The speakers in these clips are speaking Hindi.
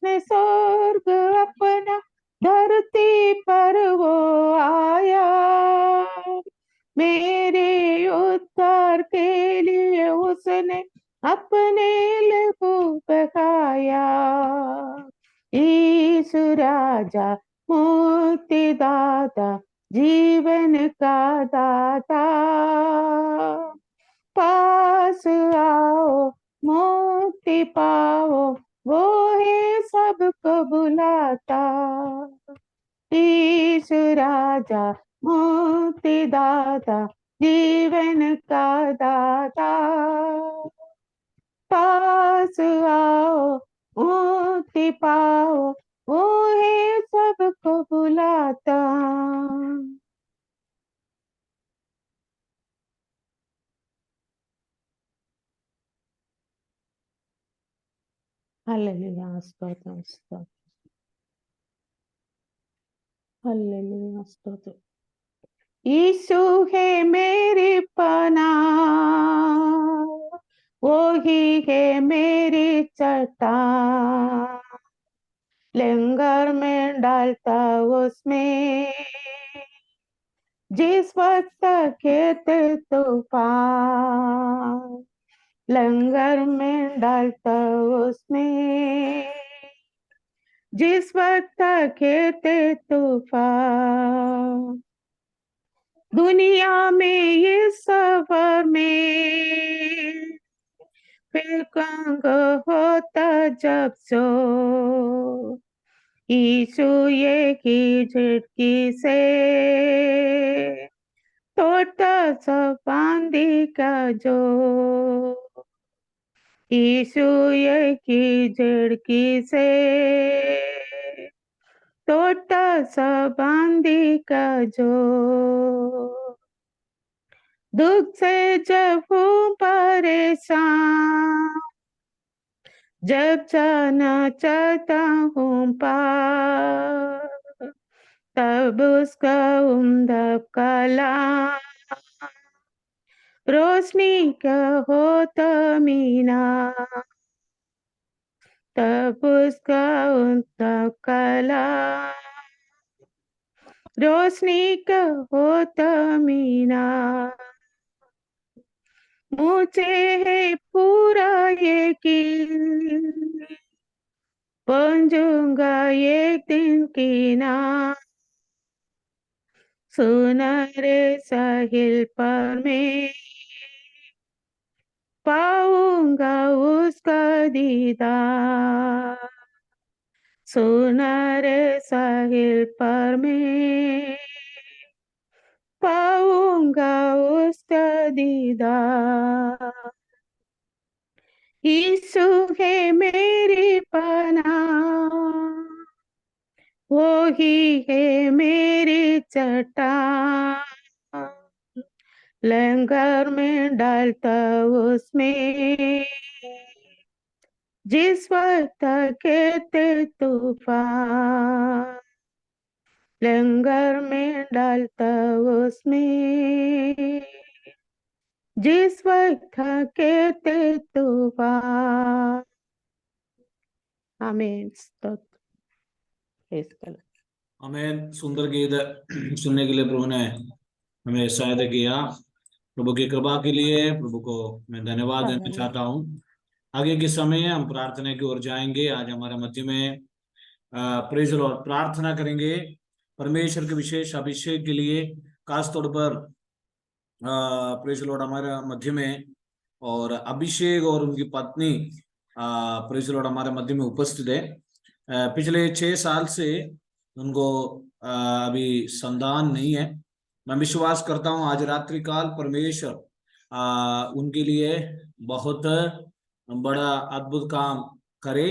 उसने स्वर्ग अपना धरती पर वो आया, मेरे उद्धार के लिए उसने अपने लहू बहाया। यीशु राजा मुक्तिदाता जीवन का दाता, पास आओ मुक्ति पाओ, वो है सबको बुलाता। यीशु राजा मुक्तिदाता जीवन का दाता, पास आओ मुक्ति पाओ, वो है सबको बुलाता। हालेलुया, स्तोत्र स्तोत्र, हालेलुया स्तोत्र। यीशु है मेरी पनाह, वो ही है मेरी चट्टान, लंगर में डालता उसमें जिस वक्त खेत तूफान, लंगर में डालता उसमें जिस वक्त खेत तूफान। दुनिया में इस सफर में फिर कंग होता जब सो, यीशु ये की झटकी से तोड़ता सब बांधी का जो, यीशु ये की झटकी से तोड़ता सब बांधी का जो। दुख से जब हूँ परेशान, जब जाना चाहता हूँ पार, तब उसका उम्दा कलाम रोशनी का होता मीनार, तब उसका उम्दा कलाम रोशनी का होता मीनार। मुझे है पूरा यकीन, पहुंचूंगा एक दिन किनारे, सुनहरे साहिल पर मैं पाऊंगा उसका दीदार, सुनहरे साहिल पर मैं पाऊंगा उसका दीदार। यीशु है मेरी पनाह, वो ही है मेरी चट्टान, लंगर में डालता उसमें जिस वक्त कहते तूफान, लंगर में डालता उसमें जिस वक्त कहते तूफान। आमीन, स्तोत्र। हमें सुंदर गीत सुनने के लिए प्रभु ने हमें सहायता किया। प्रभु की कृपा के लिए प्रभु को मैं धन्यवाद देना चाहता हूँ। आगे के समय हम प्रार्थना की ओर जाएंगे। आज हमारे मध्य में प्रेज लॉर्ड प्रार्थना करेंगे परमेश्वर के विशेष अभिषेक के लिए। खास तौर पर प्रेज लॉर्ड हमारे मध्य में और अभिषेक और उनकी पत्नी प्रेज लॉर्ड हमारे मध्य में उपस्थित है। पिछले 6 साल से उनको अभी संतान नहीं है। मैं विश्वास करता हूँ आज रात्रि काल परमेश्वर उनके लिए बहुत बड़ा अद्भुत काम करे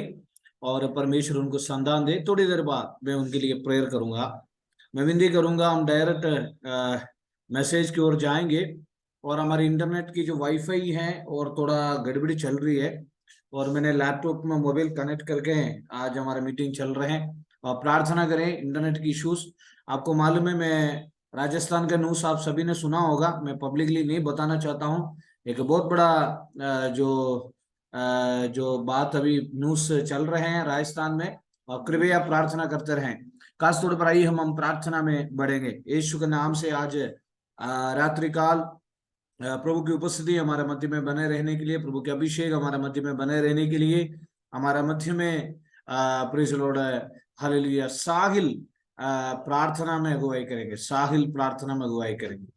और परमेश्वर उनको संतान दे। थोड़ी देर बाद मैं उनके लिए प्रेयर करूंगा। मैं विनती करूंगा हम डायरेक्ट मैसेज की ओर जाएंगे। और हमारी इंटरनेट की जो वाईफाई है और थोड़ा गड़बड़ी चल रही है और मैंने लैपटॉप में मोबाइल कनेक्ट करके आज हमारा मीटिंग चल रहे हैं। और प्रार्थना करें इंटरनेट की इश्यूज। आपको मालूम है मैं राजस्थान का न्यूज़ आप सभी ने सुना होगा। मैं पब्लिकली नहीं बताना चाहता हूँ। एक बहुत बड़ा जो बात अभी न्यूज़ चल रहे हैं राजस्थान में और कृपया प्रार्थना करते रहें। खास तौर पर आइए हम प्रार्थना में बढ़ेंगे। यीशु के नाम से आज रात्रि काल प्रभु की उपस्थिति हमारे मध्य में बने रहने के लिए, प्रभु के अभिषेक हमारे मध्य में बने रहने के लिए, हमारा मध्य में प्रेज लॉर्ड हालेलुया साहिल प्रार्थना में अगुवाई करेंगे, साहिल प्रार्थना में अगुवाई करेंगे।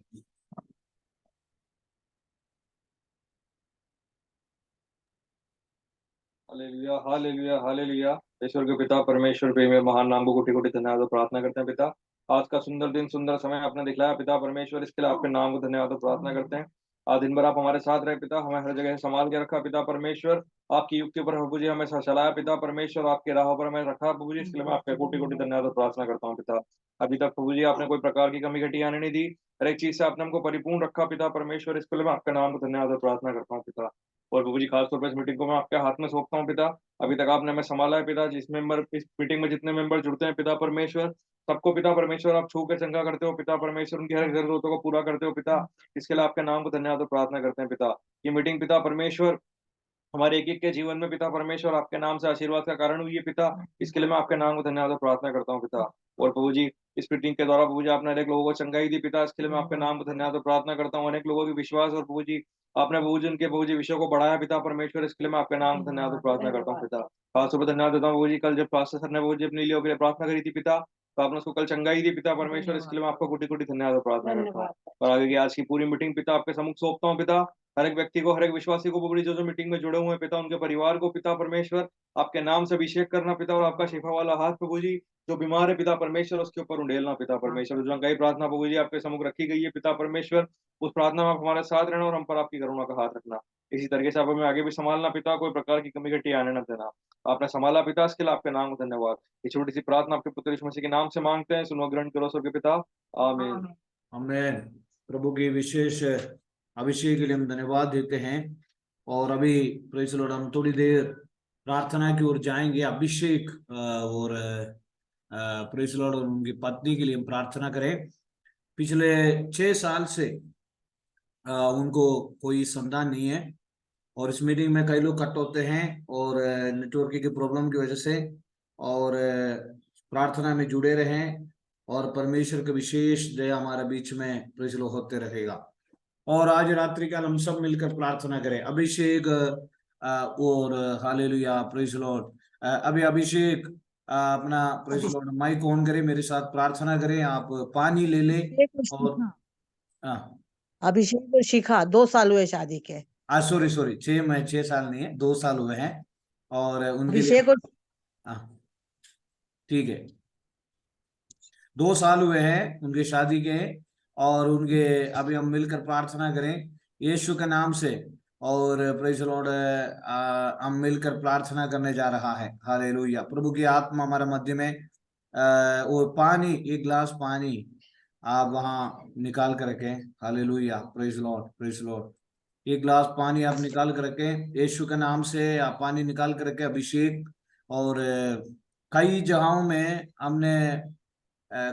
Hallelujah hallelujah hallelujah. ईश्वर के पिता परमेश्वर पे में महान नाम को कोटि कोटि धन्यवाद और प्रार्थना करते हैं पिता। आज का सुंदर दिन सुंदर समय आपने दिखलाया पिता परमेश्वर, इसके लिए आपके नाम को धन्यवाद और प्रार्थना करते हैं। आज दिन भर आप हमारे साथ रहे पिता, हमें हर जगह संभाल के रखा पिता परमेश्वर, आपकी युक्ति पर प्रभु जी हमें चलाया पिता परमेश्वर, आपके राहों पर हमें रखा प्रभु जी, इसके लिए मैं आपका कोटि कोटि धन्यवाद और प्रार्थना करता हूँ पिता। अभी तक प्रभु जी आपने कोई प्रकार की कमी घटी आने नहीं दी, हर एक चीज से आपने हमको परिपूर्ण रखा पिता परमेश्वर, इसके लिए मैं आपके नाम को धन्यवाद और प्रार्थना करता हूँ पिता। और प्रभु जी खासतौर पर इस मीटिंग को मैं आपके हाथ में सौंपता हूँ पिता। अभी तक आपने हमें संभाला है पिता, जिस मेंबर इस मीटिंग में जितने मेंबर जुड़ते हैं पिता परमेश्वर, सबको पिता परमेश्वर आप छू के चंगा करते हो पिता परमेश्वर, उनकी हर जरूरतों को पूरा करते हो पिता, इसके लिए आपके नाम को धन्यवाद और प्रार्थना करते हैं पिता। ये मीटिंग पिता परमेश्वर हमारे एक एक के जीवन में पिता परमेश्वर आपके नाम से आशीर्वाद का कारण हुई है पिता, इसके लिए मैं आपके नाम को धन्यवाद और प्रार्थना करता हूँ पिता। और प्रभु जी इस मीटिंग के द्वारा प्रभु जी आपने अनेक लोगों को चंगाई दी पिता, इसके लिए मैं आपके नाम को धन्यवाद और प्रार्थना करता हूँ। अनेक लोगों के विश्वास और प्रभु जी आपने प्रभु जी उनके प्रभु जी विषयों को बढ़ाया पिता परमेश्वर, इसके लिए मैं आपके नाम को धन्यवाद और प्रार्थना करता हूँ पिता। खास तौर पर धन्यवाद देता हूँ प्रभु जी, कल जब पास्टर सर ने प्रभु जी अपने लिए प्रार्थना करी थी पिता, तो आपने उसको कल चंगाई दी पिता परमेश्वर, इसके लिए मैं आपको कोटि कोटि धन्यवाद और प्रार्थना करता हूँ। और आगे की आज की पूरी मीटिंग पिता आपके सम्मुख सौंपता हूँ पिता। हर एक व्यक्ति को, हर एक विश्वासी को प्रभु, जो मीटिंग में जुड़े हुए हैं पिता, उनके परिवार को पिता परमेश्वर आपके नाम से अभिषेक करना पिता, और आपका शिफा वाला हाथ प्रभु जी जो बीमार है पिता परमेश्वर उसके ऊपर उंडेलना पिता परमेश्वर। जो कई प्रार्थना प्रभु जी आपके सम्मुख रखी गई है पिता परमेश्वर, उस प्रार्थना में आप हमारे साथ रहना और हम पर आपकी करुणा का हाथ रखना। इसी तरीके से आप हमें आगे भी संभालना पिता, कोई प्रकार की कमी घटी आने न देना। आपने संभाला पिता, इसके लिए आपके नाम को धन्यवाद। ये छोटी सी प्रार्थना आपके पुत्र यीशु मसीह के नाम से मांगते हैं, सुनो ग्रहण करो स्वर्गीय पिता, आमीन। हमें प्रभु की विशेष अभिषेक के लिए हम धन्यवाद देते हैं। और अभी प्रेज लॉर्ड हम थोड़ी देर प्रार्थना की ओर जाएंगे। अभिषेक और प्रेज लॉर्ड और उनकी पत्नी के लिए हम प्रार्थना करें। पिछले 6 साल से उनको कोई संतान नहीं है, और इस मीटिंग में कई लोग कट होते हैं और नेटवर्क की प्रॉब्लम की वजह से, और प्रार्थना में जुड़े रहें और परमेश्वर का विशेष दया हमारे बीच में प्रेज लॉर्ड होते रहेगा। और आज रात्रि काल हम सब मिलकर प्रार्थना करें। अभिषेक और हालेलुया प्रेज लॉर्ड। अभी अभिषेक अपना प्रेज लॉर्ड माइक ऑन करे, मेरे साथ प्रार्थना करें। आप पानी ले ले। और अभिषेक और शिखा 2 साल हुए शादी के। सॉरी 6 साल नहीं है, 2 साल हुए हैं। और उनके अभिषेक लिए और ठीक है, 2 साल हुए हैं उनके शादी के। और उनके अभी हम मिलकर प्रार्थना करें यीशु के नाम से। और प्रेज लॉर्ड हम मिलकर प्रार्थना करने जा रहा है। हालेलुया। प्रभु की आत्मा हमारे मध्य में और पानी, 1 गिलास पानी आप वहां निकाल कर रखें। Hallelujah praise Lord praise Lord. 1 गिलास पानी आप निकाल कर रखें, यीशु के नाम से आप पानी निकाल कर रखें। अभिषेक और कई जगहों में हमने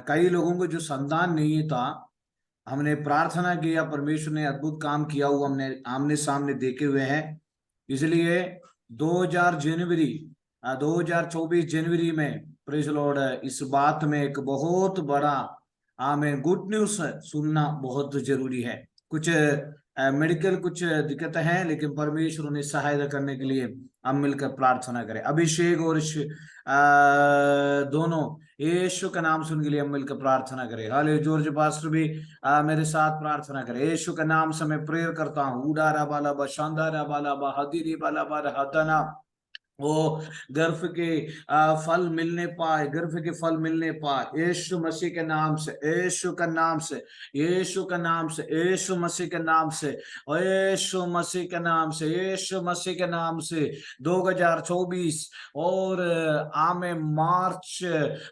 कई लोगों को जो संतान नहीं था, हमने प्रार्थना किया, परमेश्वर ने अद्भुत काम किया हुआ हमने आमने सामने देखे हुए हैं। इसलिए 2024 जनवरी में प्रेज लॉर्ड इस बात में एक बहुत बड़ा हमें गुड न्यूज सुनना बहुत जरूरी है। कुछ मेडिकल कुछ दिक्कतें हैं, लेकिन परमेश्वर उन्हें सहायता करने के लिए हम मिलकर प्रार्थना करें। अभिषेक और दोनों यीशु का नाम सुन के लिए हम मिलकर प्रार्थना करें। हाले जॉर्ज पास्टर भी मेरे साथ प्रार्थना करें। यीशु के नाम से मैं प्रेयर करता हूँ। उडारा बाला बा शांदारा बाला बा हदीरी बाला बा हदना, वो गर्भ के फल मिलने पाए, गर्भ के फल मिलने पाए यीशु मसीह के नाम से, यीशु का नाम से, यीशु का नाम से, यीशु मसीह के नाम से, यीशु मसीह के नाम से, यीशु मसीह के नाम से। 2024 और आमे मार्च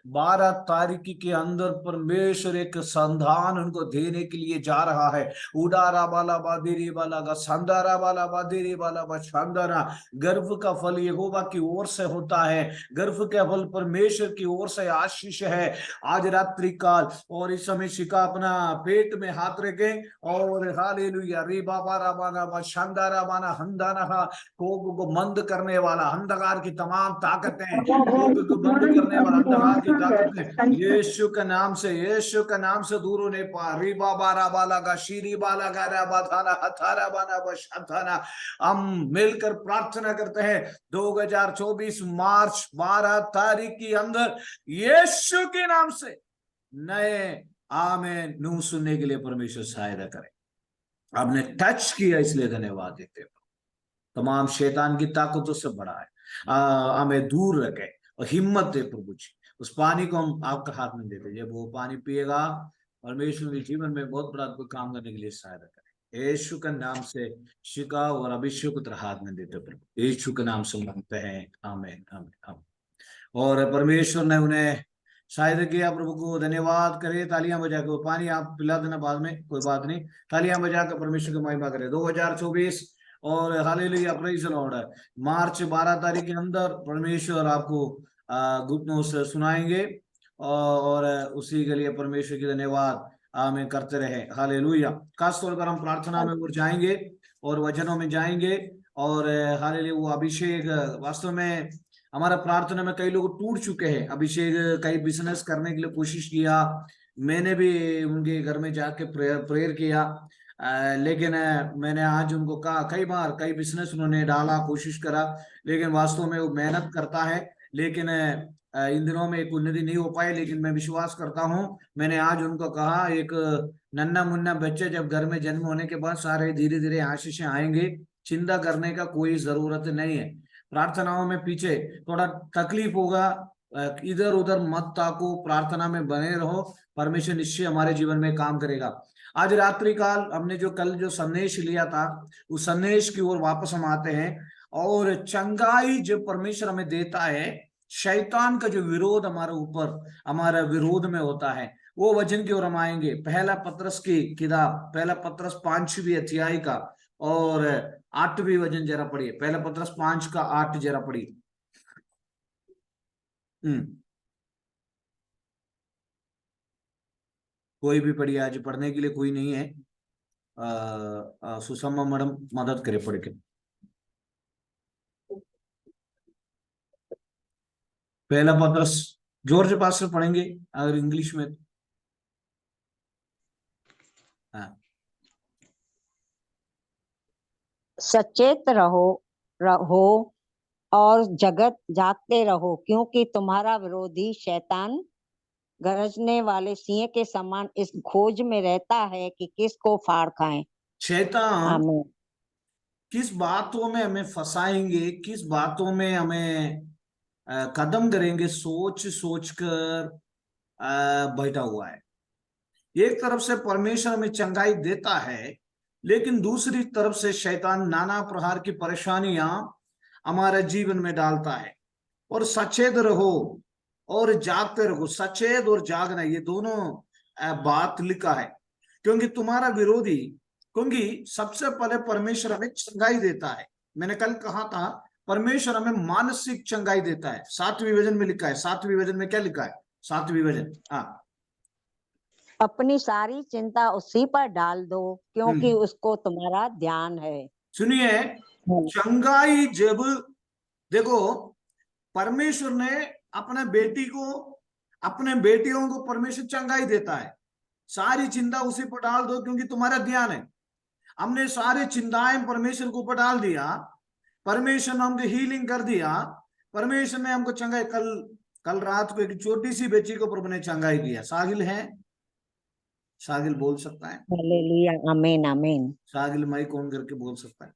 12 तारीख के अंदर परमेश्वर एक संधान उनको देने के लिए जा रहा है। उडारा बाला बादेरी बाला का संदारा बाला बादेरी बाला बा शांदारा, गर्भ का फल यहोवा यहोवा की ओर से होता है, गर्भ के फल परमेश्वर की ओर से आशीष है। आज रात्रि काल और इस समय शिखा अपना पेट में हाथ रखे और हालेलुया रे बाबा राबाना शानदारा बाना हंदाना को बंद करने वाला अंधकार की तमाम ताकतें, को बंद करने वाला अंधकार की ताकतें यीशु के नाम से, यीशु के नाम से दूर होने पा री बाबा राबाला का शीरी बाला का राबाधाना हथारा बाना बशाथाना। हम मिलकर प्रार्थना करते हैं 2024 मार्च 12 तारीख के अंदर यीशु के नाम से नए आमेन नू सुनने के लिए परमेश्वर सहायता करे। आपने टच किया इसलिए धन्यवाद देते हैं। तमाम शैतान की ताकतों से बड़ा है, हमें दूर रखे और हिम्मत दे प्रभु जी। उस पानी को हम आपके हाथ में देते, जब वो पानी पिएगा परमेश्वर के जीवन में बहुत बड़ा काम करने के लिए सहायता करे। यीशु के नाम से शिका और अभिषेक को हाथ में देते प्रभु, यीशु के नाम से मांगते हैं, आमीन आमीन आमीन। और परमेश्वर ने उन्हें शायद किया, प्रभु को धन्यवाद करे। तालियां बजा के, पानी आप पिला देना बाद में, कोई बात नहीं। तालियां बजा के परमेश्वर की महिमा करे। 2024 और हालेलुया प्रेज़ द लॉर्ड, मार्च 12 तारीख के अंदर परमेश्वर आपको गुड न्यूज़ सुनाएंगे और उसी के लिए परमेश्वर की धन्यवाद आमीन करते रहे। हालेलुया। खासतौर पर हम प्रार्थना में और जाएंगे और वचनों में जाएंगे और हालेलुया वो अभिषेक वास्तव में हमारा प्रार्थना में कई लोग टूट चुके हैं। अभिषेक कई बिजनेस करने के लिए कोशिश किया, मैंने भी उनके घर में जाके प्रेयर किया, लेकिन मैंने आज उनको कहा, कई बार कई बिजनेस उन्होंने डाला, कोशिश करा, लेकिन वास्तव में वो मेहनत करता है, लेकिन इन दिनों में एक उन्नति नहीं हो पाई। लेकिन मैं विश्वास करता हूँ, मैंने आज उनको कहा, एक नन्ना मुन्ना बच्चे जब घर में जन्म होने के बाद सारे धीरे धीरे आशीषें आएंगे, चिंता करने का कोई जरूरत नहीं है। प्रार्थनाओं में पीछे थोड़ा तकलीफ होगा, इधर उधर मत ताको, प्रार्थना में बने रहो, परमेश्वर निश्चय हमारे जीवन में काम करेगा। आज रात्रि काल हमने जो कल जो संदेश लिया था, उस संदेश की ओर वापस हम आते हैं। और चंगाई जब परमेश्वर हमें देता है, शैतान का जो विरोध हमारे ऊपर, हमारा विरोध में होता है, वो वचन की ओर हम आएंगे। पहला पत्रस की किताब, पहला पत्रस 5वीं अध्याय का और 8वीं वचन जरा पढ़िए। पहला पत्रस 5 का 8 जरा पढ़िए। कोई भी पढ़िए, आज पढ़ने के लिए कोई नहीं है। सुषमा मैडम मदद करे पढ़ के। पहला पत्रस जोर से पास से पढ़ेंगे अगर इंग्लिश में। हाँ। सचेत रहो और जागते रहो, क्योंकि तुम्हारा विरोधी शैतान गरजने वाले सिंह के समान इस खोज में रहता है कि किसको फाड़ खाए। शैतान किस बातों में हमें फंसाएंगे, किस बातों में हमें कदम करेंगे, सोच सोच कर बैठा हुआ है। एक तरफ से परमेश्वर हमें चंगाई देता है, लेकिन दूसरी तरफ से शैतान नाना प्रकार की परेशानियां हमारे जीवन में डालता है। और सचेत रहो और जागते रहो। सचेत और जागना, ये दोनों बात लिखा है, क्योंकि तुम्हारा विरोधी, क्योंकि सबसे पहले परमेश्वर हमें चंगाई देता है। मैंने कल कहा था, परमेश्वर हमें मानसिक चंगाई देता है। 7वीं वचन में लिखा है। 7वीं वचन में क्या लिखा है? 7वीं वचन, हाँ, अपनी सारी चिंता उसी पर डाल दो, क्योंकि उसको तुम्हारा ध्यान है। सुनिए, चंगाई जब देखो, परमेश्वर ने अपने बेटी को, अपने बेटियों को परमेश्वर चंगाई देता है। सारी चिंता उसी पर डाल दो क्योंकि तुम्हारा ध्यान है। हमने सारी चिंताएं परमेश्वर को ऊपर डाल दिया, परमेश्वर ने हमको हीलिंग कर दिया, परमेश्वर ने हमको चंगाई। कल रात को एक छोटी सी बच्ची को प्रभु ने चंगाई दिया। सागिल है, सागिल बोल सकता है? हालेलुया, आमीन आमीन। सागिल माइक ऑन करके बोल सकता है?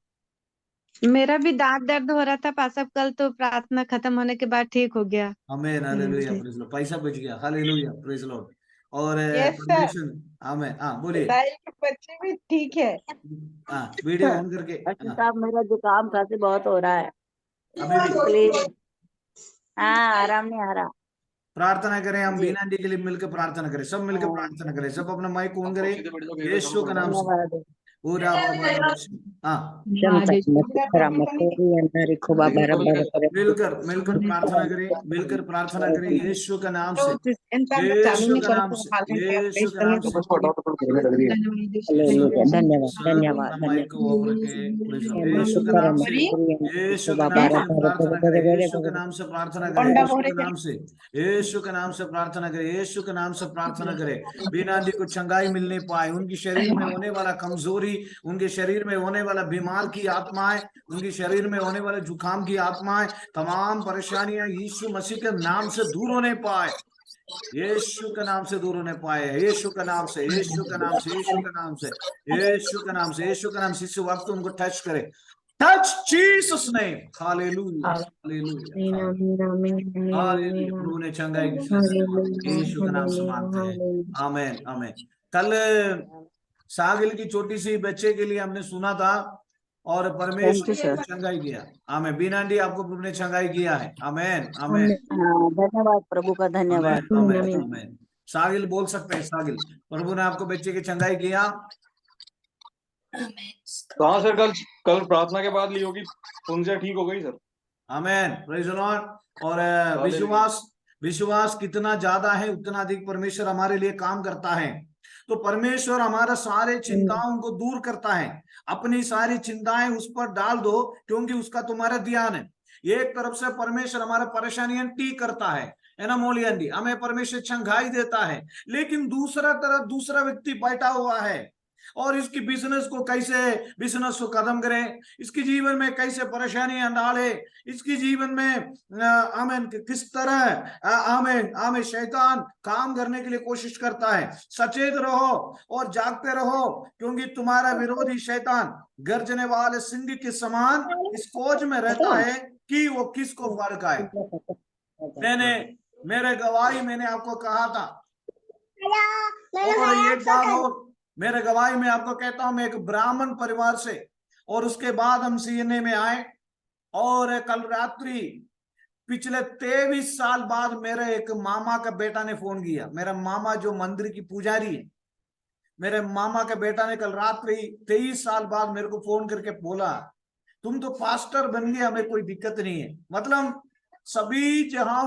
मेरा भी दांत दर्द हो रहा था पासा, कल तो प्रार्थना खत्म होने के बाद ठीक हो गया। आमीन, हालेलुया, प्रेज लॉर्ड। पैसा बच गया, हालेलुया, प्रेज लॉर्ड। और परमेश्वर, आमीन। हाँ बोलिए। बच्चे भी ठीक है। हाँ, वीडियो ऑन करके। डॉक्टर साहब, मेरा जुकाम खांसी बहुत हो रहा है अभी भी प्लीज। हाँ, आराम नहीं आ रहा। प्रार्थना करें हम, बीना जी के लिए मिलकर प्रार्थना करें, सब मिलकर प्रार्थना करें, सब अपना माइक ऑन करें। यीशु का नाम से, ऊरा बाबा हाँ मिलकर मिलकर प्रार्थना करें, मिलकर प्रार्थना करें यीशु के नाम से, यीशु के नाम से, यीशु के नाम से। उसको हटाओ तो फिर घूमने लग रही है। धन्यवाद धन्यवाद अपना माइक को ऑफ रखे, धन्यवाद। यीशु के नाम से, यीशु के नाम से प्रार्थना करें, यीशु के नाम से प्रार्थना करें, यीशु के नाम से, यीशु के नाम से प्रार्थना करें, यीशु के नाम से प्रार्थना करें। बीनाडी को चंगाई मिलने पाए, उनकी शरीर में होने वाला कमजोरी, उनके शरीर में होने वाला बीमार की आत्माएं, उनके शरीर में होने वाले जुकाम की आत्माएं, तमाम परेशानियां यीशु मसीह के नाम से दूर होने पाए, यीशु के नाम से दूर होने पाए, यीशु के नाम से, यीशु के नाम से, यीशु के नाम से, यीशु के नाम से, यीशु के नाम से। इस वक्त उनको टच करे, touch Jesus name, hallelujah hallelujah hallelujah. प्रभु ने चंगाई की यीशु के नाम से मांगते हैं, आमीन आमीन। कल सागिल की छोटी सी बच्चे के लिए हमने सुना था और परमेश्वर ने चंगाई किया, आमीन। बीनाडी आपको प्रभु ने चंगाई किया है, आमीन आमीन। धन्यवाद प्रभु का, धन्यवाद। आमीन आमीन। सागिल बोल सकते हैं, सागिल प्रभु ने आपको बच्चे की चंगाई किया। कहाँ सर? कल प्रार्थना के बाद ली होगी, उनसे ठीक हो गई सर। आमीन, प्रेज द लॉर्ड। और विश्वास कितना ज्यादा है उतना अधिक परमेश्वर हमारे लिए काम करता है। तो परमेश्वर हमारा सारे चिंताओं को दूर करता है, अपनी सारी चिंताएं उस पर डाल दो क्योंकि उसका तुम्हारा ध्यान है। एक तरफ से परमेश्वर हमारा परेशानियां ठीक करता है ना मोलियंडी, हमें परमेश्वर चंगाई देता है, लेकिन दूसरा तरफ दूसरा व्यक्ति बैठा हुआ है और इसकी बिजनेस को खत्म करे, इसके जीवन में कैसे परेशानियां डाले, इसकी जीवन में आमीन किस तरह आमीन शैतान काम करने के लिए कोशिश करता है। सचेत रहो और जागते रहो क्योंकि तुम्हारा विरोधी शैतान गर्जने वाले सिंह के समान इस खोज में रहता है कि वो किसको भड़काए। मेरे गवाही मैंने आपको कहा था, और एक बात और मेरे गवाही में आपको कहता हूं, मैं एक ब्राह्मण परिवार से और उसके बाद हम सीएनए में आए, और कल रात्रि पिछले 23 साल बाद मेरे एक मामा का बेटा ने फोन किया। मेरा मामा जो मंदिर की पुजारी है, मेरे मामा का बेटा ने कल रात्रि 23 साल बाद मेरे को फोन करके बोला, तुम तो पास्टर बन गए, हमें कोई दिक्कत नहीं है। मतलब सभी जहां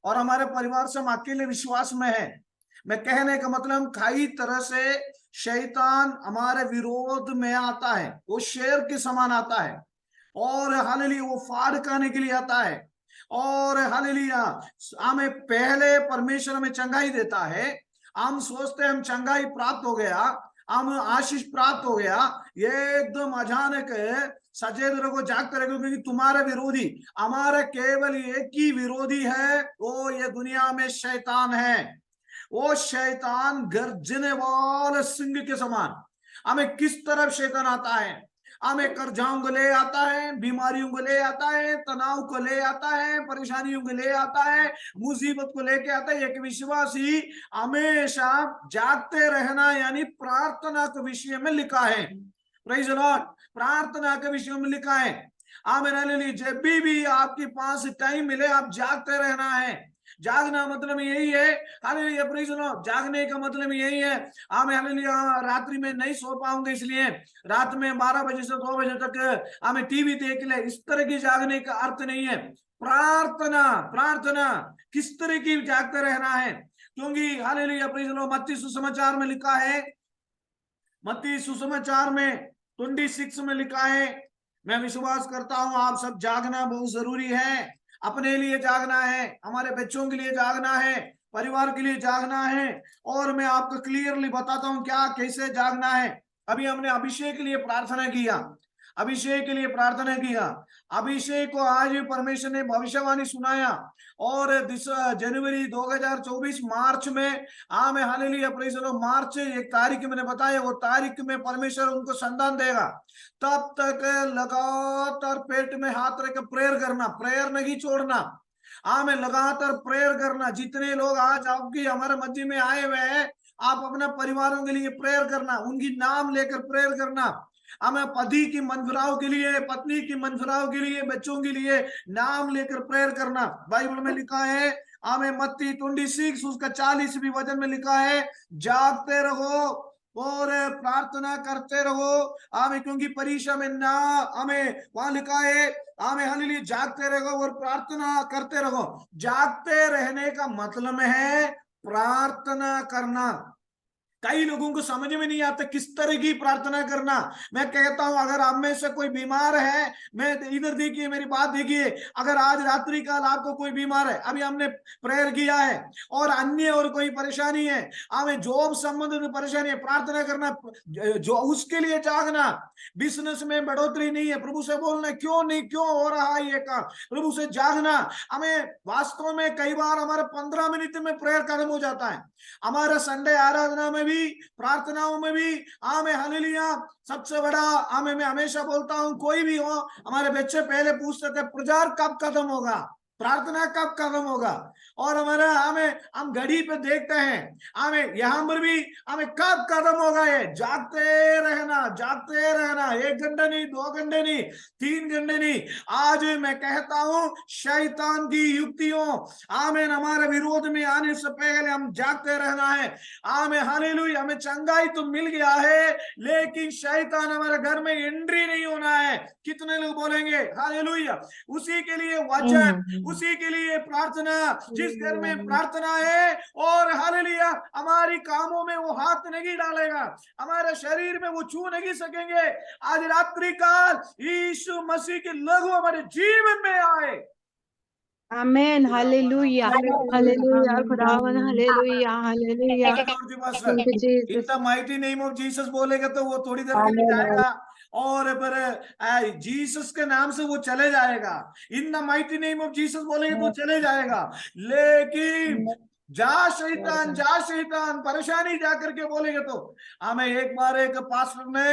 और हमारे परिवार से हम अकेले विश्वास में है। मैं कहने का मतलब कई तरह से शैतान हमारे विरोध में आता है, वो शेर के समान आता है, और हालेलुया वो फाड़ खाने के लिए आता है, और हालेलुया हमें पहले परमेश्वर हमें चंगाई देता है। हम सोचते हैं हम चंगाई प्राप्त हो गया, हम आशीष प्राप्त हो गया, ये एकदम अचानक सचेत रहो, जागते रहो क्योंकि तुम्हारा विरोधी, हमारा केवल एक ही विरोधी है, वो ये दुनिया में शैतान है। वो शैतान गर्जने वाले सिंह के समान हमें किस तरफ शैतान आता है, हमें कर्जाओं को ले आता है, बीमारियों को ले आता है, तनाव को ले आता है, परेशानियों को ले आता है, मुसीबत को लेके आता है। एक विश्वासी हमेशा जागते रहना यानी प्रार्थना के विषय में लिखा है, प्रेज़ द लॉर्ड, प्रार्थना के विषय में लिखा है। आमीन हालेलुया। जब भी आपके पास टाइम मिले आप जागते रहना है। जागना मतलब यही है, हालेलुया प्रेज़ द लॉर्ड, जागने का मतलब यही है। आमीन हालेलुया। रात्रि में नहीं सो पाऊंगे इसलिए रात में 12 बजे से 2 बजे तक हमें टीवी देख ले, इस तरह की जागने का अर्थ नहीं है। प्रार्थना किस तरह की जागते रहना है, क्योंकि हालेलुया प्रेज़ द लॉर्ड मत्ती सुसमाचार में लिखा है, मत्ती सुसमाचार में 26 में लिखा है, मैं विश्वास करता हूं आप सब जागना बहुत जरूरी है। अपने लिए जागना है, हमारे बच्चों के लिए जागना है, परिवार के लिए जागना है, और मैं आपको क्लियरली बताता हूं क्या कैसे जागना है। अभी हमने अभिषेक के लिए प्रार्थना किया, अभिषेक के लिए प्रार्थना किया। अभिषेक को आज परमेश्वर ने भविष्यवाणी सुनाया, और जनवरी 2024 मार्च में आमीन हालेलुया प्रेज़ द लॉर्ड, मार्च 1 तारीख मैंने बताया, वो तारीख में परमेश्वर उनको संतान देगा। तब तक लगातार पेट में हाथ रख प्रेयर करना, प्रेयर नहीं छोड़ना। आमीन, लगातार प्रेयर करना। जितने लोग आज आपकी हमारे मध्य में आए हुए हैं, आप अपने परिवारों के लिए प्रेयर करना, उनकी नाम लेकर प्रेयर करना। हमें पति की मनफिराव के लिए, पत्नी की मनफिराव के लिए, बच्चों के लिए नाम लेकर प्रेयर करना। बाइबल में लिखा है, आमीन मत्ती 26 उसका 40 भी वचन में लिखा है, जागते रहो और प्रार्थना करते रहो। आमें, क्योंकि परीक्षा में ना, हमें वहां लिखा है, आमें हालेलुया, जागते रहो और प्रार्थना करते रहो। जागते रहने का मतलब है प्रार्थना करना। कई लोगों को समझ में नहीं आता किस तरह की प्रार्थना करना। मैं कहता हूं, अगर आप में से कोई बीमार है, मैं इधर देखिए, मेरी बात देखिए, अगर आज रात्रि काल आपको कोई बीमार है, अभी हमने प्रेयर किया है, और अन्य और कोई परेशानी है, हमें जॉब संबंधित परेशानी है, प्रार्थना करना, जो उसके लिए जागना। बिजनेस में बढ़ोतरी नहीं है, प्रभु से बोलना क्यों नहीं, क्यों हो रहा है ये काम, प्रभु से जागना। हमें वास्तव में कई बार हमारे 15 मिनट में प्रेयर खत्म हो जाता है। हमारा संडे आराधना में भी, प्रार्थनाओं में भी, आमें हालेलुया, सबसे बड़ा आमें, मैं हमेशा बोलता हूं, कोई भी हो, हमारे बच्चे पहले पूछते थे प्रचार कब खत्म होगा, प्रार्थना कब खत्म होगा। और हमारा हमें, हम घड़ी पे देखते हैं, हमें यहां पर भी, हमें कब खत्म होगा ये, जागते रहना, जागते रहना, 1 घंटा नहीं, 2 घंटे नहीं, 3 घंटे नहीं। आज मैं कहता हूं, शैतान की युक्तियों, आमेन, हमारे विरोध में आने से पहले हम जागते रहना है। आमेन, हालेलुया। हमें चंगाई तो मिल गया है, लेकिन शैतान हमारे घर में एंट्री नहीं होना है। कितने लोग बोलेंगे हालेलुया? उसी के लिए वचन, उसी के लिए प्रार्थना। जिस घर में प्रार्थना है और हालेलुया, हमारी कामों में वो हाथ नहीं डालेगा, हमारे शरीर में वो छू नहीं सकेंगे। आज रात्रि काल यीशु मसीह के लहू हमारे जीवन में आए। आमेन, हालेलुया, हालेलुया, खुदावन, hallelujah, hallelujah. Thank you in Jesus. The mighty name of Jesus बोलेगा तो वो थोड़ी देर के लिए जाएगा, और फिर जीसस के नाम से वो चले जाएगा। In the mighty name of Jesus बोलेगा तो चले जाएगा। लेकिन जा शैतान, जा शैतान, परेशानी जा करके बोलेगा तो। हमें एक बार एक पास्टर ने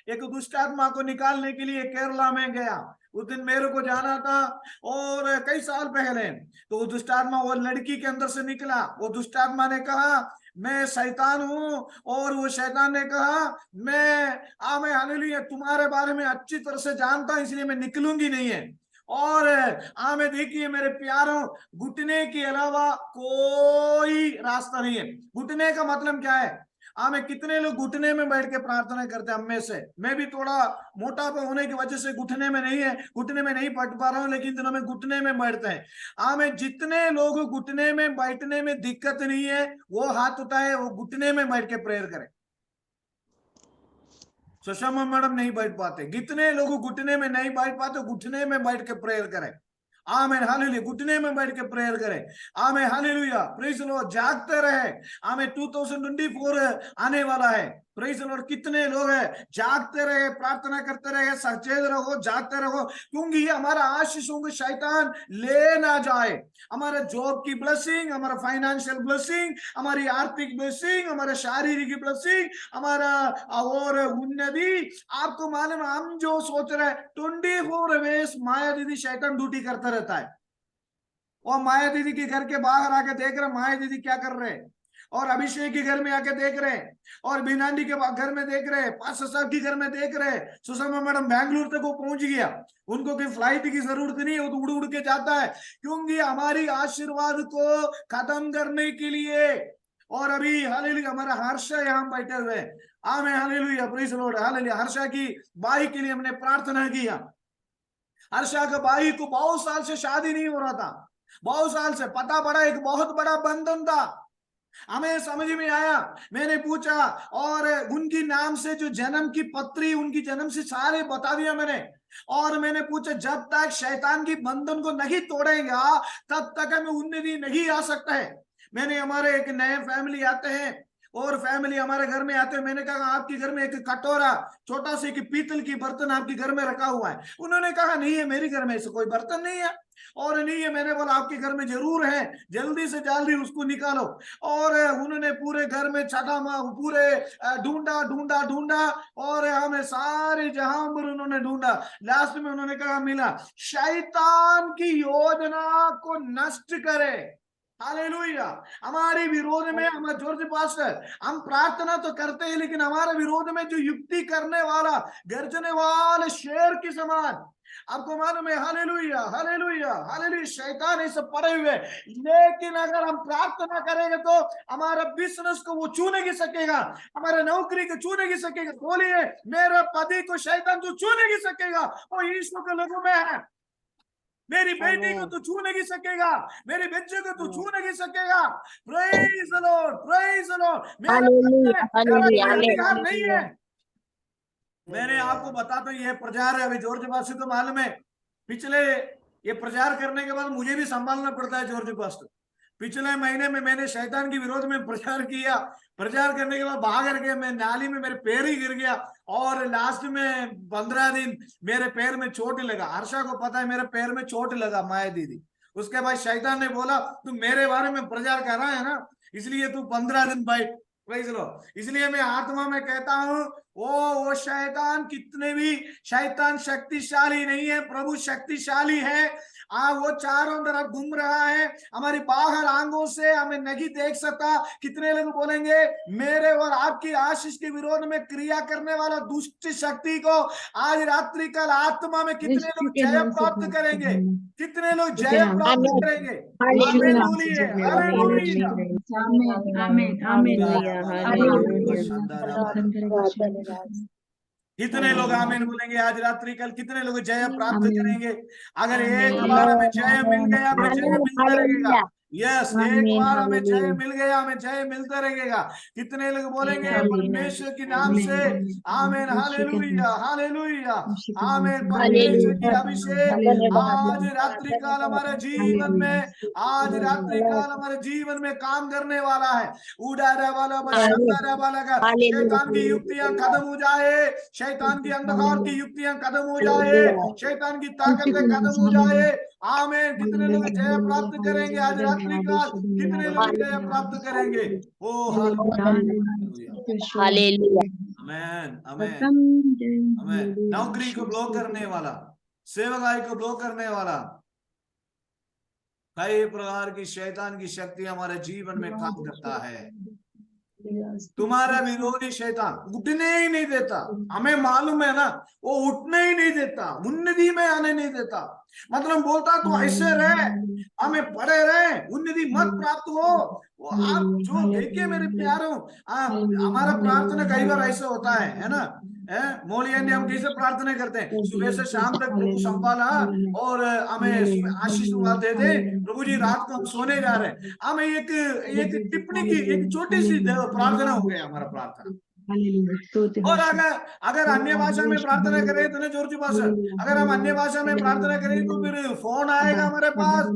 एक दुष्ट आत्मा को निकालने के लिए केरला में गया। उस दिन मेरे को जाना था, और कई साल पहले। तो वो दुष्ट आत्मा वो लड़की के अंदर से निकला। वो दुष्ट आत्मा ने कहा मैं शैतान हूं, और वो शैतान ने कहा मैं हालेलुया तुम्हारे बारे में अच्छी तरह से जानता हूं, इसलिए मैं निकलूंगी नहीं है। और में देखिए मेरे प्यारों, घुटने के अलावा कोई रास्ता नहीं है। घुटने का मतलब क्या है? में कितने लोग घुटने में बैठ के प्रार्थना करते हैं? हम में से, मैं भी थोड़ा मोटापा होने की वजह से घुटने में नहीं है, घुटने में नहीं बैठ पा रहा हूं, लेकिन दिनों में घुटने में बैठते हैं। में जितने लोग घुटने में बैठने में दिक्कत नहीं है, वो हाथ उठाए, वो घुटने में बैठ के प्रेयर करें। सुषमा मैडम नहीं बैठ पाते, कितने लोग घुटने में नहीं बैठ पाते, घुटने में बैठ के प्रेयर करें। आमेन, हालेलुया, घुटने में बैठ के प्रेयर करें। आमेन, हालेलुया, प्रेज द लॉर्ड। जागते रहे। आमेन, 2024 आने वाला है। Praise the Lord. कितने लोग हैं? जागते रहे, प्रार्थना करते रहे, सचेत रहो, जागते रहो, क्योंकि ये हमारा आशीषों को शैतान ले ना जाए। हमारे जॉब की ब्लेसिंग, हमारा फाइनेंशियल ब्लेसिंग, हमारी आर्थिक ब्लेसिंग, हमारे शारीरिक ब्लेसिंग, हमारा और उन्नति। आपको मालूम, हम जो सोच रहे हैं 24 अवर्स माया दीदी शैतान ड्यूटी करता रहता है। और माया दीदी के घर के बाहर आके देख रहे माया दीदी क्या कर रहे हैं, और अभिषेक के घर में आके देख रहे हैं, और बिनांडी के घर में देख रहे हैं, पास्टर साहब के घर में देख रहे हैं। सुषमा मैडम बैंगलोर तक वो पहुंच गया, उनको कोई फ्लाइट की जरूरत नहीं है, वो तो उड़ उड़ के जाता है, क्योंकि हमारी आशीर्वाद को खत्म करने के लिए। और अभी हालेलुया हमारा हर्षा यहाँ बैठे हुए हैं। Amen, hallelujah, praise the lord, hallelujah. Harsha की बाई के लिए हमने प्रार्थना किया। हर्षा के बाई को बहुत साल से शादी नहीं हो रहा था, बहुत साल से। पता पड़ा एक बहुत बड़ा बंधन था। हमें समझ में आया, मैंने पूछा, और उनकी नाम से जो जन्म की पत्री, उनकी जन्म से सारे बता दिया मैंने। और मैंने पूछा, जब तक शैतान की बंधन को नहीं तोड़ेगा तब तक हमें उन्नति नहीं आ सकता है। मैंने, हमारे एक नए फैमिली आते हैं, और फैमिली हमारे घर में आते हैं, मैंने कहा आपके घर में एक कटोरा, छोटा सा एक पीतल की बर्तन आपके घर में रखा हुआ है। उन्होंने कहा नहीं है, मेरे घर में ऐसा कोई बर्तन नहीं है, और नहीं है। मैंने बोला आपके घर में जरूर है, जल्दी से जल्दी उसको निकालो। और उन्होंने पूरे घर में छठा पूरे ढूंढा ढूंढा ढूंढा, और हमें सारे जहां पर उन्होंने ढूंढा, लास्ट में उन्होंने कहा मिला। शैतान की योजना को नष्ट करे, हालेलुया। हमारे विरोध में हम जॉर्ज पास्टर हम प्रार्थना तो करते हैं, लेकिन हमारे विरोध में जो युक्ति करने वाला, गर्जने वाले शेर के समान, आपको मालूम है। Hallelujah, hallelujah, hallelujah. शैतान ये सब पड़े हुए, लेकिन अगर हम प्रार्थना करेंगे तो हमारा बिजनेस को वो छू नहीं सकेगा, हमारे नौकरी को छू नहीं सकेगा। बोलिए, मेरे पति को शैतान जो छू नहीं सकेगा, वो यीशु के लोगों में है। मेरी बेटी को तो छू नहीं सकेगा, मेरे बच्चे को तो छू नहीं सकेगा। Praise the Lord, praise the Lord. मेरा प्रतिहार नहीं है। मैंने आपको बताता हूँ, ये प्रचार है अभी जॉर्ज पास्टर को मालूम है। पिछले ये प्रचार करने के बाद मुझे भी संभालना पड़ता है जॉर्ज पास्टर। पिछले महीने में मैंने शैतान के विरोध में प्रचार किया। प्रचार करने के बाद बाहर गया, मैं नाली में मेरे पैर ही गिर गया, और लास्ट में 15 दिन मेरे पैर में चोट लगा। हर्षा को पता है मेरे पैर में चोट लगा, माया दीदी। उसके बाद शैतान ने बोला, तू मेरे बारे में प्रचार कर रहा है ना, इसलिए तू 15 दिन बैठ। प्रेज़ लो। इसलिए मैं आत्मा में कहता हूं, वो शैतान कितने भी शैतान शक्तिशाली नहीं है, प्रभु शक्तिशाली है। वो चारों तरफ घूम रहा है, हमारी बाहर आंगों से हमें नहीं देख सकता। कितने लोग बोलेंगे, मेरे और आपकी आशीष के विरोध में क्रिया करने वाला दुष्ट शक्ति को आज रात्रि कल आत्मा में कितने लोग जय प्राप्त करेंगे? कितने लोग जय प्राप्त करेंगे? आमीन बोलिए, हालेलुया। आमीन, आमीन, कितने लोग आमीन बोलेंगे आज रात्रि कल? कितने लोग जय प्राप्त करेंगे? अगर एक बार हमें जय मिल गया, हमें जय मिलता रहेगा। यस, एक बार हमें जय मिल गया, हमें जय मिलता रहेगा। कितने लोग बोलेंगे परमेश्वर के नाम से आमीन, हालेलुया, हालेलुया, आमीन। परमेश्वर की अभिषेक आज रात्रि काल हमारे जीवन में, आज रात्रि काल हमारे जीवन में काम करने वाला है। उड़ाने वाला, बशाने वाला का शैतान की युक्तियां खत्म हो जाए, शैतान की अंधकार की युक्तियां खत्म हो जाए, शैतान की ताकतें खत्म हो जाए। आमीन। कितने लोग जय प्राप्त करेंगे आज रात्रि काल? कितने लोग जय प्राप्त करेंगे? ओ हालेलुया। आमीन, आमीन, आमीन। नौकरी को ब्लॉक करने वाला, सेवकाई को ब्लॉक करने वाला, कई प्रकार की शैतान की शक्ति हमारे जीवन में काम करता है। तुम्हारा विरोधी शैतान उठने ही नहीं देता, हमें मालूम है ना, वो उठने ही नहीं देता, उन्नति में आने नहीं देता। मतलब बोलता तो ऐसे रहे, हमें पड़े रहे, उन्नति मत प्राप्त हो। वो आप जो देखिए मेरे प्यारों, हमारा प्रार्थना कई बार ऐसा होता है ना, मोलिया ने हम कैसे प्रार्थना करते हैं, सुबह से शाम तक प्रभु संभाला और हमें आशीर्वाद दे दे। प्रभु जी रात को हम सोने जा रहे हैं, हमें एक टिप्पणी की एक छोटी सी प्रार्थना हो गया हमारा प्रार्थना। और अगर अन्य भाषा में प्रार्थना करें तो ना जोर भाषा, अगर हम अन्य भाषा में प्रार्थना करें तो फिर फोन आएगा हमारे पास,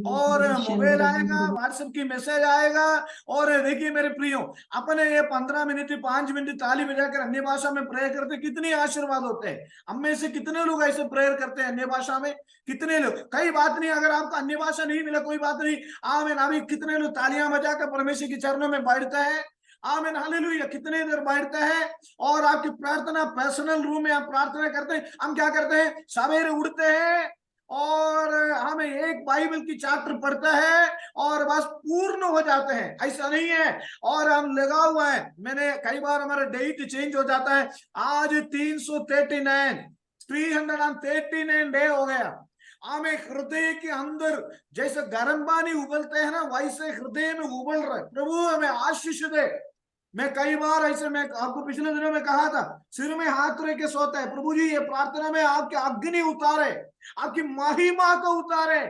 और मोबाइल आएगा, व्हाट्सएप की मैसेज आएगा। और देखिए मेरे प्रियो, अपने ये 15 मिनट 5 मिनट ताली बजाकर अन्य भाषा में प्रेयर करते, कितने आशीर्वाद होते हैं। हम में से कितने लोग ऐसे प्रेयर करते हैं अन्य भाषा में? कितने लोग? कई बात नहीं, अगर आपको अन्य भाषा नहीं मिला कोई बात नहीं, आमीन। अभी कितने लोग तालियां बजाकर परमेश्वर के चरणों में बैठते हैं? आमीन, हालेलुया। कितने देर बैठते हैं और आपकी प्रार्थना पर्सनल रूम में आप प्रार्थना करते हैं। हम क्या करते हैं, सवेरे उठते हैं और हमें एक बाइबल की चैप्टर पढ़ते हैं और बस पूर्ण हो जाते हैं, ऐसा नहीं है। और हम लगा हुआ है, मैंने कई बार हमारा डेट चेंज हो जाता है। आज 339 डे हो गया। हमें हृदय के अंदर जैसे गर्म पानी उबलते हैं ना, वैसे हृदय में उबल रहे। प्रभु हमें आशीष दे। मैं कई बार ऐसे, मैं आपको पिछले दिनों में कहा था, सिर में हाथ रख के सोता है, प्रभु जी ये प्रार्थना में आपके अग्नि उतारे, आपकी महिमा को उतारे,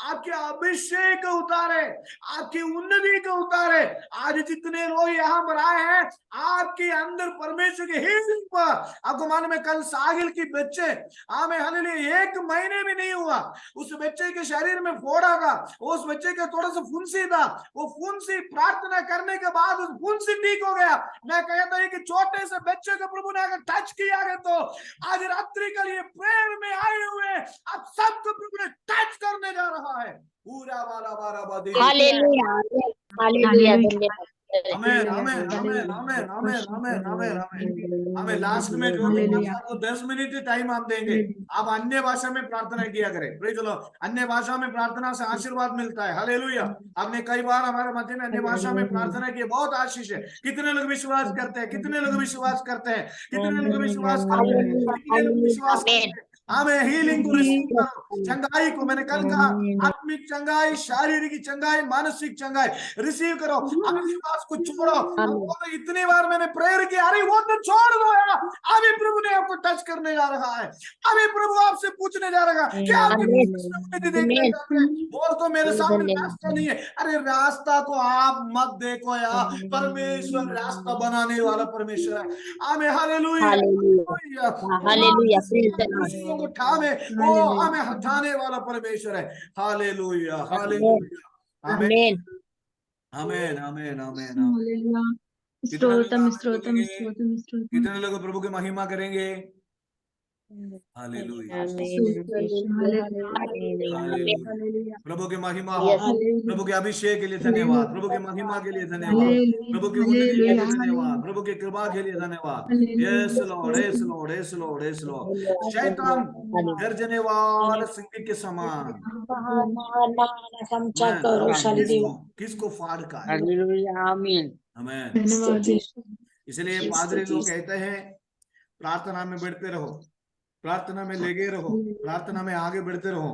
आपके अभिषेक को उतारे, आपकी उन्नति को उतारे। आज जितने लोग यहाँ पर आए हैं, आपके अंदर परमेश्वर की हीलिंग पर, आपको मालूम है कल साहिल की बच्चे, हमें हालेलुया 1 महीने भी नहीं हुआ, उस बच्चे के शरीर में फोड़ा था, उस बच्चे का थोड़ा सा फुंसी था, वो फुंसी प्रार्थना करने के बाद उस फुंसी ठीक हो गया। मैं कहता हूं कि छोटे से बच्चे को प्रभु ने अगर टच किया है तो आज रात्रि के लिए प्रेयर में आए हुए अब सबको प्रभु ने टच करने जा रहा है। पूरा वाला बारा बादी। हालेलुया, हालेलुया, धन्यवाद। आमेन आमेन आमेन आमेन आमेन आमेन आमेन आमेन। हमें लास्ट में जो भी बचा वो 10 मिनट ही टाइम आप देंगे, आप अन्य भाषा में प्रार्थना किया करें। Praise the Lord. अन्य भाषा में प्रार्थना से आशीर्वाद मिलता है। हालेलुया। आपने कई बार हमारे मध्य में अन्य भाषा में प्रार्थना की, बहुत आशीष है। कितने लोग विश्वास करते हैं, कितने लोग विश्वास करते हैं, कितने लोग विश्वास करते हैं, कितने लोग विश्वास करते हैं। हमें हीलिंग को रिसीव करो, चंगाई को, मैंने कल कहा आत्मिक चंगाई, शारीरिक चंगाई, मानसिक चंगाई रिसीव करो। अविश्वास को छोड़ो। अब इतनी बार मैंने प्रेयर किया, अरे वो तो छोड़ दो यार, अभी प्रभु ने आपको टच करने जा रहा है, अभी प्रभु आपसे पूछने जा रहा है क्या आप देखना चाहते हैं? बोल तो मेरे सामने रास्ता नहीं है। अरे रास्ता को आप मत देखो यार, परमेश्वर रास्ता बनाने वाला परमेश्वर है। आमें हालेलुया हालेलुया। खुशियों को ठामे वो हमें हटाने वाला परमेश्वर है। हालेलुया हालेलुया आमेन आमेन आमेन आमेन। स्तोत्रम स्तोत्रम स्तोत्रम स्तोत्रम। कितने लोग प्रभु की महिमा करेंगे? हालेलुया प्रभु की महिमा हो, प्रभु के अभिषेक के लिए धन्यवाद, प्रभु की महिमा के लिए धन्यवाद, प्रभु की उन्नति के लिए धन्यवाद, प्रभु की कृपा के लिए धन्यवाद। Yes Lord yes Lord yes Lord yes Lord. शैतान गर्जने वाले सिंह के समान किसको फाड़ का है। आमीन आमेन। इसलिए पादरी लोग कहते हैं प्रार्थना में बढ़ते रहो, प्रार्थना में लगे रहो, प्रार्थना में आगे बढ़ते रहो।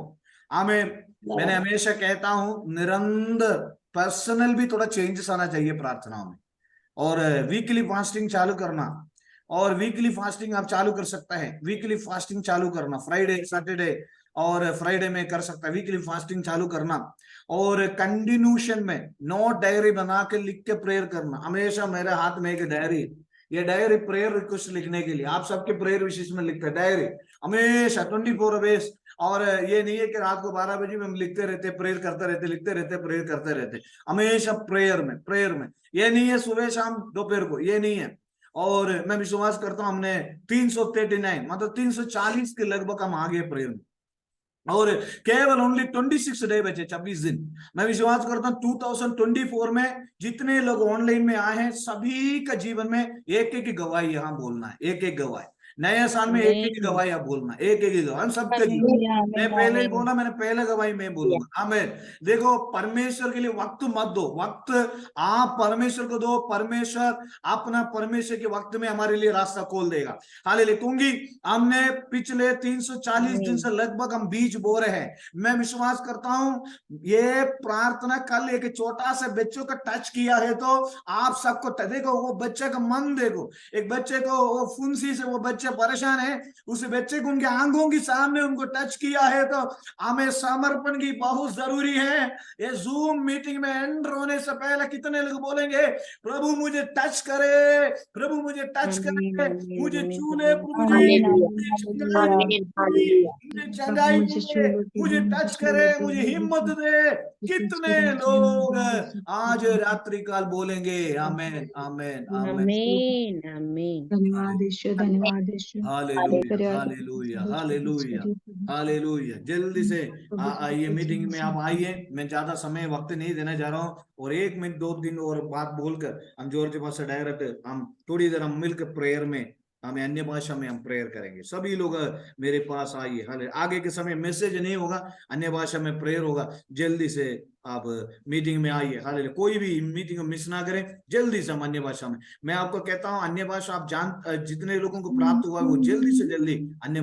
आमेन। मैंने हमेशा कहता हूं निरंतर पर्सनल भी थोड़ा चेंजेस आना चाहिए प्रार्थनाओं में, और वीकली फास्टिंग चालू करना, और वीकली फास्टिंग आप चालू कर सकते हैं। वीकली फास्टिंग चालू करना, फ्राइडे सैटरडे और फ्राइडे में कर सकता है वीकली फास्टिंग चालू करना, और कंटिन्यूशन में नोट डायरी बना के लिख के प्रेयर करना। हमेशा मेरे हाथ में एक डायरी, ये डायरी प्रेयर रिक्वेस्ट लिखने के लिए, आप सबके प्रेयर विशेष में लिखते हैं डायरी हमेशा 24 आवर्स। और ये नहीं है कि रात को 12 बजे में हम लिखते रहते, प्रेयर करते रहते, लिखते रहते, प्रेयर करते रहते, हमेशा प्रेयर में। ये नहीं है सुबह शाम दोपहर को, ये नहीं है। और मैं विश्वास करता हूं हमने 339 मतलब 340 के लगभग हम आ गए प्रेयर में, और केवल ओनली 26 डे बचे, 26 दिन। मैं विश्वास करता हूं 2024 में जितने लोग ऑनलाइन में आए हैं सभी का जीवन में एक एक गवाही यहां बोलना है, एक एक गवाही। नए साल में एक एक गवाही आप बोलना, एक एक गवाही हम सबके जीवन। मैं पहले ही बोला, मैंने पहले गवाही मैं बोलूंगा। आमीन। देखो परमेश्वर के लिए वक्त मत दो, वक्त आप परमेश्वर को दो, परमेश्वर अपना परमेश्वर के वक्त में हमारे लिए रास्ता खोल देगा। हालेलुया। क्योंकि हमने पिछले 340 दिन से लगभग हम बीज बो रहे हैं। मैं विश्वास करता हूं ये प्रार्थना कल एक छोटा सा बच्चों का टच किया है तो आप सबको देखो, वो बच्चे का मन देखो, एक बच्चे को वो फुंसी से वो बच्चे परेशान है, उस बच्चे को उनके आंखों के सामने उनको टच किया है तो हमें समर्पण की बहुत जरूरी है। ये जूम मीटिंग में एंटर होने से पहले कितने लोग बोलेंगे प्रभु मुझे टच करे, प्रभु मुझे टच करे, मुझे छू ले, मुझे चंगाई दे, मुझे टच करे, मुझे हिम्मत दे। कितने लोग आज रात्रि काल बोलेंगे आमेन आमेन आमेन आमीन। धन्यवाद ईश्वर, धन्यवाद ईश्वर। Hallelujah hallelujah hallelujah hallelujah. जल्दी से आइए मीटिंग में आप आइए। मैं ज्यादा समय वक्त नहीं देने जा रहा हूँ, और 1 मिनट 2 दिन और बात बोलकर हम जॉर्ज पास से डायरेक्ट हम थोड़ी देर हम मिलकर प्रेयर में हमें अन्य भाषा में हम प्रेयर करेंगे। सभी लोग मेरे पास आइए। हाले आगे के समय मैसेज नहीं होगा, अन्य भाषा में प्रेयर होगा। जल्दी से आप मीटिंग में आइए। हाले कोई भी मीटिंग मिस ना करें, जल्दी से हम अन्य भाषा में। मैं आपको कहता हूं अन्य भाषा आप जितने लोगों को प्राप्त हुआ वो जल्दी से जल्दी अन्य